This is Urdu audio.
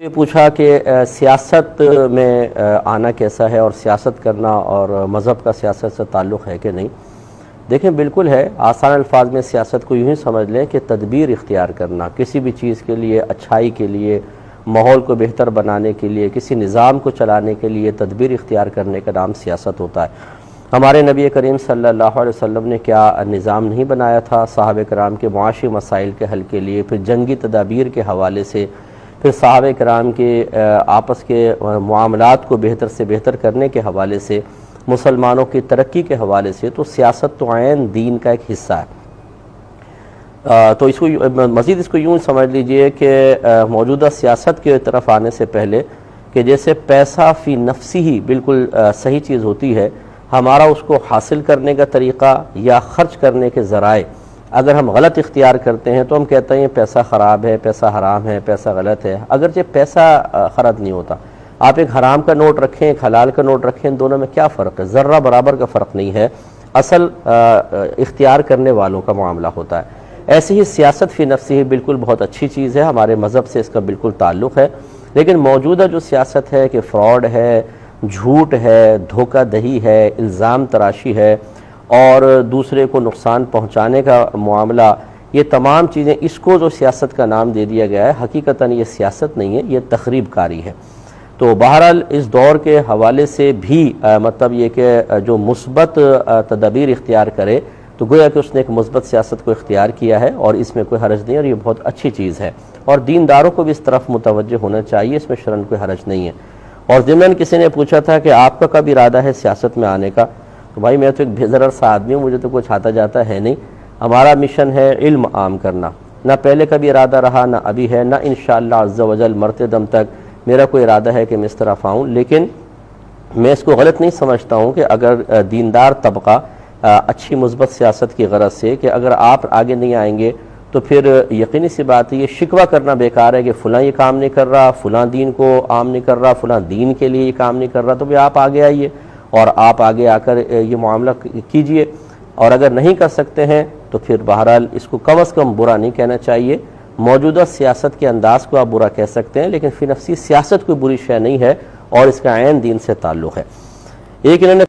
یہ پوچھا کہ سیاست میں آنا کیسا ہے اور سیاست کرنا اور مذہب کا سیاست سے تعلق ہے کہ نہیں۔ دیکھیں بالکل ہے، آسان الفاظ میں سیاست کو یوں ہی سمجھ لیں کہ تدبیر اختیار کرنا، کسی بھی چیز کے لیے، اچھائی کے لیے، ماحول کو بہتر بنانے کے لیے، کسی نظام کو چلانے کے لیے تدبیر اختیار کرنے کا نام سیاست ہوتا ہے۔ ہمارے نبی کریم صلی اللہ علیہ وسلم نے کیا نظام نہیں بنایا تھا صحابہ کرام کے معاشی مسائل کے حل کے لیے، پھر جنگی تدابیر کے حوالے سے، پھر صحابہ کرام کے آپس کے معاملات کو بہتر سے بہتر کرنے کے حوالے سے، مسلمانوں کی ترقی کے حوالے سے، تو سیاست تو عین دین کا ایک حصہ ہے۔ تو اس کو مزید اس کو یوں سمجھ لیجئے کہ موجودہ سیاست کی طرف آنے سے پہلے کہ جیسے پیسہ فی نفسی ہی بالکل صحیح چیز ہوتی ہے، ہمارا اس کو حاصل کرنے کا طریقہ یا خرچ کرنے کے ذرائع اگر ہم غلط اختیار کرتے ہیں تو ہم کہتے ہیں پیسہ خراب ہے، پیسہ حرام ہے، پیسہ غلط ہے، اگرچہ پیسہ خراب نہیں ہوتا۔ آپ ایک حرام کا نوٹ رکھیں، ایک حلال کا نوٹ رکھیں، ان دونوں میں کیا فرق ہے؟ ذرہ برابر کا فرق نہیں ہے، اصل اختیار کرنے والوں کا معاملہ ہوتا ہے۔ ایسے ہی سیاست فی نفسی ہی بالکل بہت اچھی چیز ہے، ہمارے مذہب سے اس کا بالکل تعلق ہے، لیکن موجودہ جو سیاست ہے کہ فراڈ ہے، جھوٹ ہے، دھوکہ دہی ہے، الزام تراشی ہے اور دوسرے کو نقصان پہنچانے کا معاملہ، یہ تمام چیزیں، اس کو جو سیاست کا نام دے دیا گیا ہے، حقیقتاً یہ سیاست نہیں ہے، یہ تخریب کاری ہے۔ تو بہرحال اس دور کے حوالے سے بھی مطلب یہ کہ جو مثبت تدابیر اختیار کرے تو گویا کہ اس نے ایک مثبت سیاست کو اختیار کیا ہے، اور اس میں کوئی حرج نہیں، اور یہ بہت اچھی چیز ہے، اور دینداروں کو بھی اس طرف متوجہ ہونا چاہیے، اس میں شرعاً کوئی حرج نہیں ہے۔ اور ضمن کسی نے پوچھا تھا کہ آپ کا کب ارادہ ہے سیاست میں آنے کا؟ تو بھائی میں تو ایک بے ضرر سا آدمی ہوں، مجھے تو کچھ آتا جاتا ہے نہیں۔ ہمارا مشن ہے علم عام کرنا، نہ پہلے کبھی ارادہ رہا، نہ ابھی ہے، نہ انشاءاللہ عز و جل مرتے دم تک میرا کوئی ارادہ ہے کہ میں اس طرف آؤں۔ لیکن میں اس کو غلط نہیں سمجھتا ہوں کہ اگر دیندار طبقہ اچھی مثبت سیاست کی غرض سے کہ اگر آپ آگے نہیں آئیں گے تو پھر یقینی سی بات ہے یہ شکوہ کرنا بیکار ہے کہ فلاں یہ کام نہیں کر رہا، فلاں دین کو عام نہیں کر رہا، فلاں دین کے لیے یہ کام نہیں کر رہا، تو بھی آپ آگے آئیے اور آپ آگے آ کر یہ معاملہ کیجئے، اور اگر نہیں کر سکتے ہیں تو پھر بہرحال اس کو کم از کم برا نہیں کہنا چاہیے۔ موجودہ سیاست کے انداز کو آپ برا کہہ سکتے ہیں، لیکن فی نفسی سیاست کوئی بری شے نہیں ہے، اور اس کا عین دین سے تعلق ہے۔ ایک انہوں نے